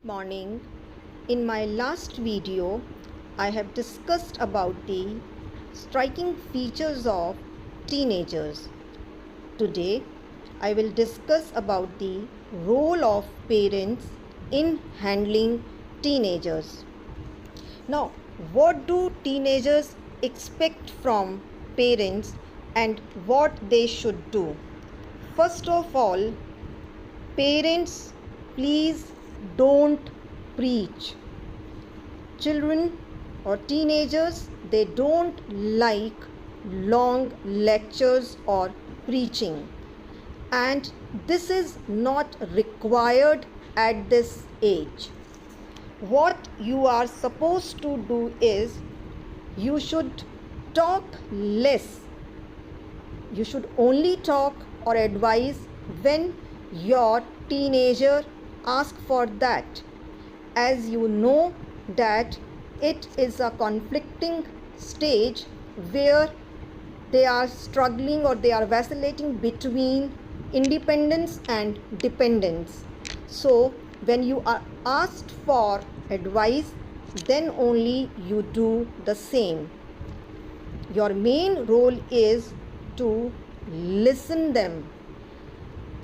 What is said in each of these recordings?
Morning. In my last video, I have discussed about the striking features of teenagers. Today, I will discuss about the role of parents in handling teenagers. Now, what do teenagers expect from parents and what they should do? First of all, parents, please don't preach. Children or teenagers, they don't like long lectures or preaching, and this is not required at this age. What you are supposed to do is you should talk less. You should only talk or advise when your teenager asks for that, as you know that it is a conflicting stage where they are struggling or they are vacillating between independence and dependence. So when you are asked for advice, then only you do the same. Your main role is to listen them.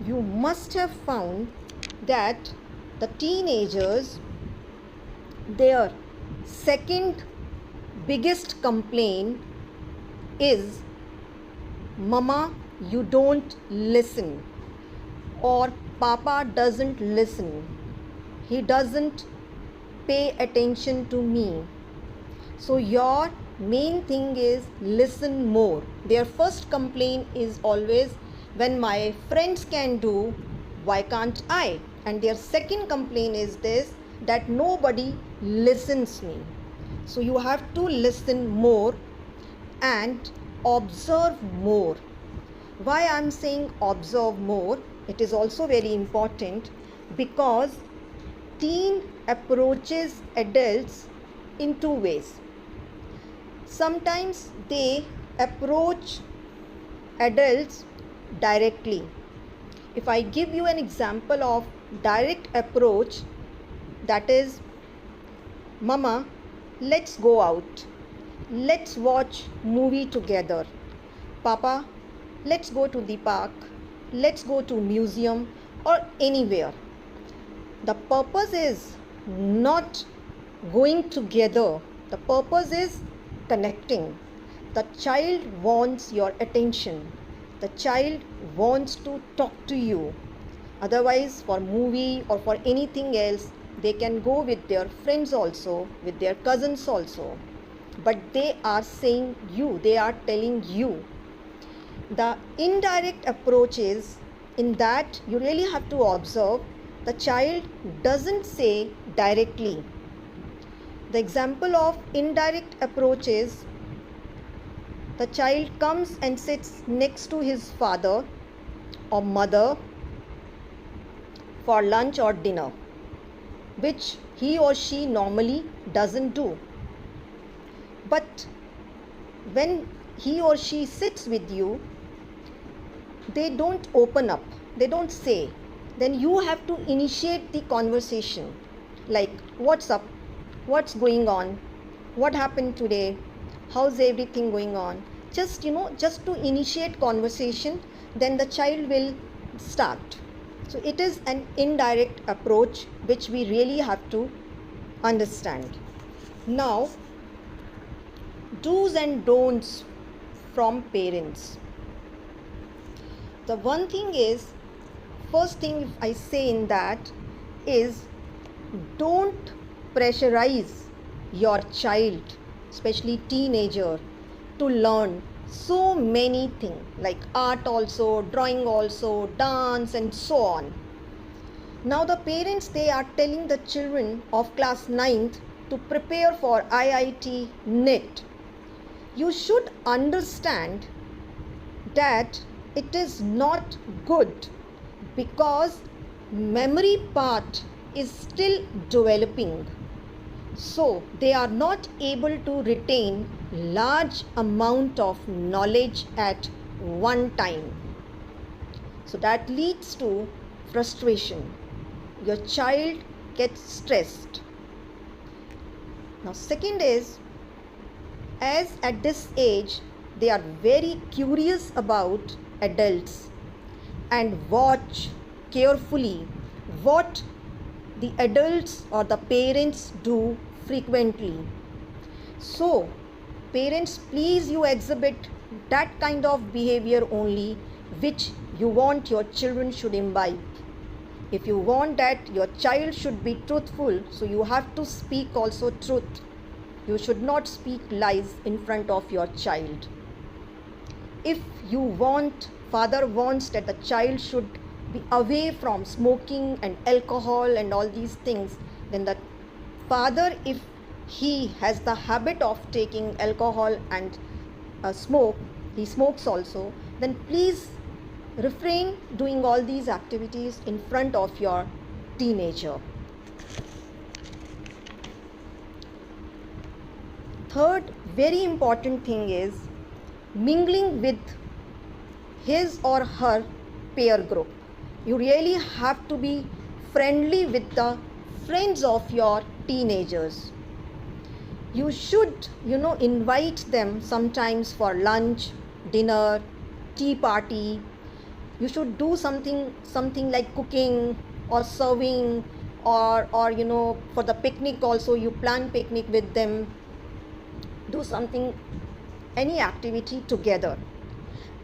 You must have found that the teenagers, their second biggest complaint is, Mama, you don't listen, or Papa doesn't listen, he doesn't pay attention to me. So your main thing is listen more. Their first complaint is always, when my friends can do, why can't I? And their second complaint is this, that nobody listens me. So you have to listen more and observe more. Why I'm saying observe more? It is also very important because teen approaches adults in two ways. Sometimes they approach adults directly. If I give you an example of direct approach, that is, Mama, let's go out, let's watch movie together. Papa, let's go to the park, let's go to museum or anywhere. The purpose is not going together, the purpose is connecting. The child wants your attention. The child wants to talk to you. Otherwise, for movie or for anything else, they can go with their friends also, with their cousins also. But they are saying you, they are telling you. The indirect approach is, in that you really have to observe, the child doesn't say directly. The example of indirect approach is, the child comes and sits next to his father or mother for lunch or dinner, which he or she normally doesn't do. But when he or she sits with you, they don't open up, they don't say. Then you have to initiate the conversation, like, what's up, what's going on, what happened today, how's everything going on. Just to initiate conversation, then the child will start. So it is an indirect approach which we really have to understand. Now, do's and don'ts from parents. The one thing is, first thing I say in that is, don't pressurize your child, especially teenager, to learn so many things like art also, drawing also, dance and so on. Now the parents, they are telling the children of class 9th to prepare for IIT NET. You should understand that it is not good, because memory part is still developing. So they are not able to retain large amount of knowledge at one time. So that leads to frustration. Your child get stressed. Now second is, as at this age they are very curious about adults and watch carefully what the adults or the parents do frequently. So parents, please, you exhibit that kind of behavior only which you want your children should imbibe. If you want that your child should be truthful, so you have to speak also truth. You should not speak lies in front of your child. If father wants that the child should be away from smoking and alcohol and all these things, then the father, if he has the habit of taking alcohol and he smokes also, then please refrain doing all these activities in front of your teenager. Third very important thing is mingling with his or her peer group. You really have to be friendly with the friends of your teenagers. You should, invite them sometimes for lunch, dinner, tea party. You should do something like cooking or serving, or for the picnic also, you plan picnic with them. Do something, any activity together,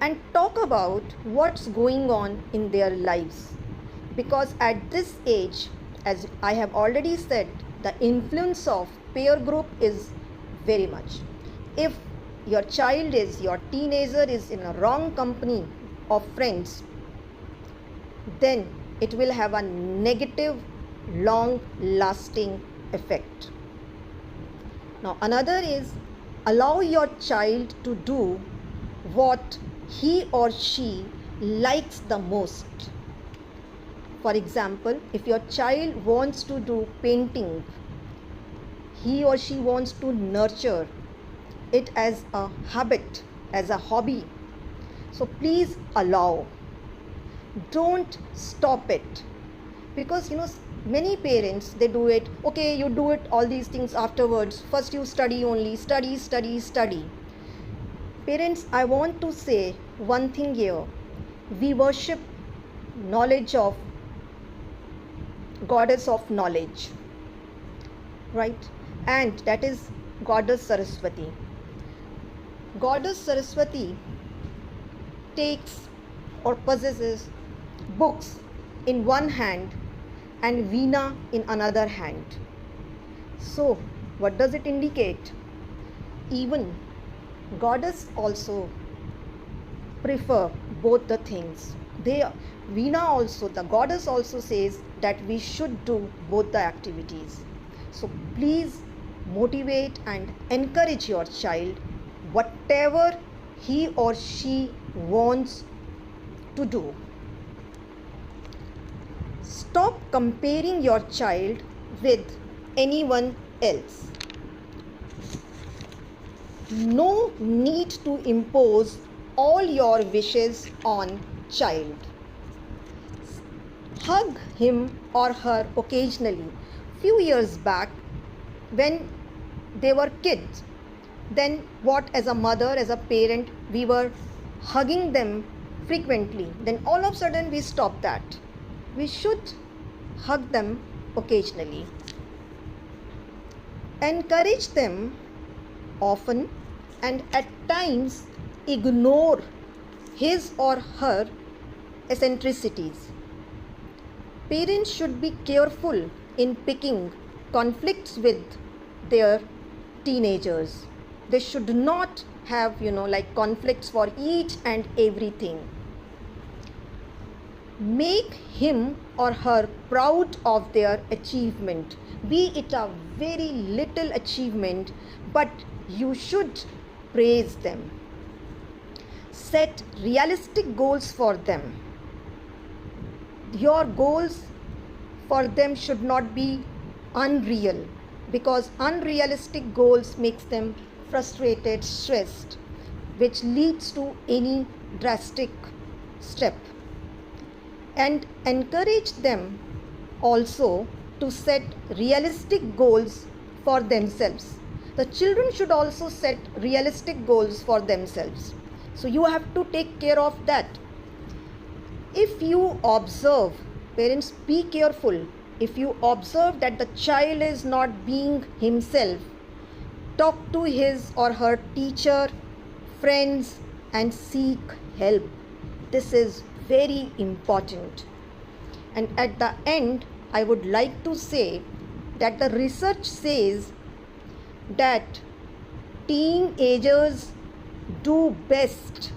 and talk about what's going on in their lives. Because at this age, as I have already said, the influence of peer group is very much. If your teenager is in a wrong company of friends, then it will have a negative, long lasting effect. Now another is, allow your child to do what he or she likes the most. For example, if your child wants to do painting, he or she wants to nurture it as a habit, as a hobby. So please allow. Don't stop it. Because many parents, they do it, okay, you do it all these things afterwards, first you study only, study. Parents, I want to say one thing here. We worship knowledge of goddess of knowledge, right? And that is Goddess Saraswati. Goddess Saraswati takes or possesses books in one hand and veena in another hand. So what does it indicate? Even goddess also prefer both the things. Veena also, the goddess also says that we should do both the activities. So please motivate and encourage your child, whatever he or she wants to do. Stop comparing your child with anyone else. No need to impose all your wishes on child. Hug him or her occasionally. Few years back, when they were kids, then what, as a mother, as a parent, we were hugging them frequently. Then all of a sudden we stopped that. We should hug them occasionally. Encourage them often, and at times ignore his or her eccentricities. Parents should be careful in picking conflicts with their teenagers. They should not have, conflicts for each and everything. Make him or her proud of their achievement. Be it a very little achievement, but you should praise them. Set realistic goals for them. Your goals for them should not be unreal, because unrealistic goals makes them frustrated, stressed, which leads to any drastic step. And encourage them also to set realistic goals for themselves. The children should also set realistic goals for themselves. So you have to take care of that. If you observe, parents, be careful. If you observe that the child is not being himself, talk to his or her teacher, friends, and seek help. This is very important. And at the end, I would like to say that the research says that teenagers do best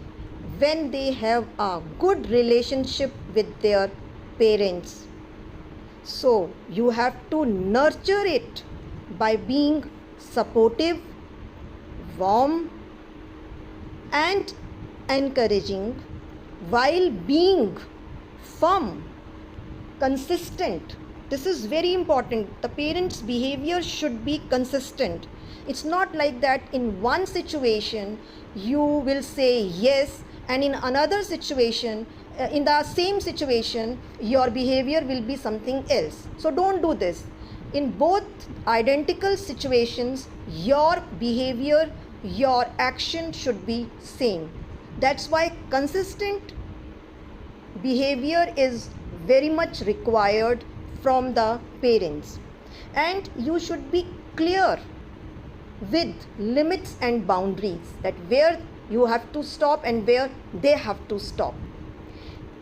when they have a good relationship with their parents. So you have to nurture it by being supportive, warm, and encouraging, while being firm, consistent. This is very important. The parents' behavior should be consistent. It's not like that in one situation you will say yes, and in another situation, in the same situation, your behavior will be something else. So don't do this. In both identical situations, your behavior, your action should be same. That's why consistent behavior is very much required from the parents. And you should be clear with limits and boundaries, that where you have to stop and where they have to stop.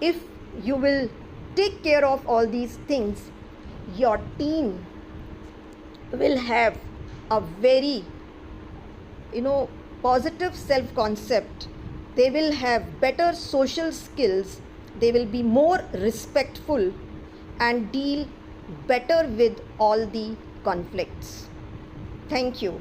If you will take care of all these things, your teen will have a very positive self concept. They will have better social skills, they will be more respectful and deal better with all the conflicts. Thank you.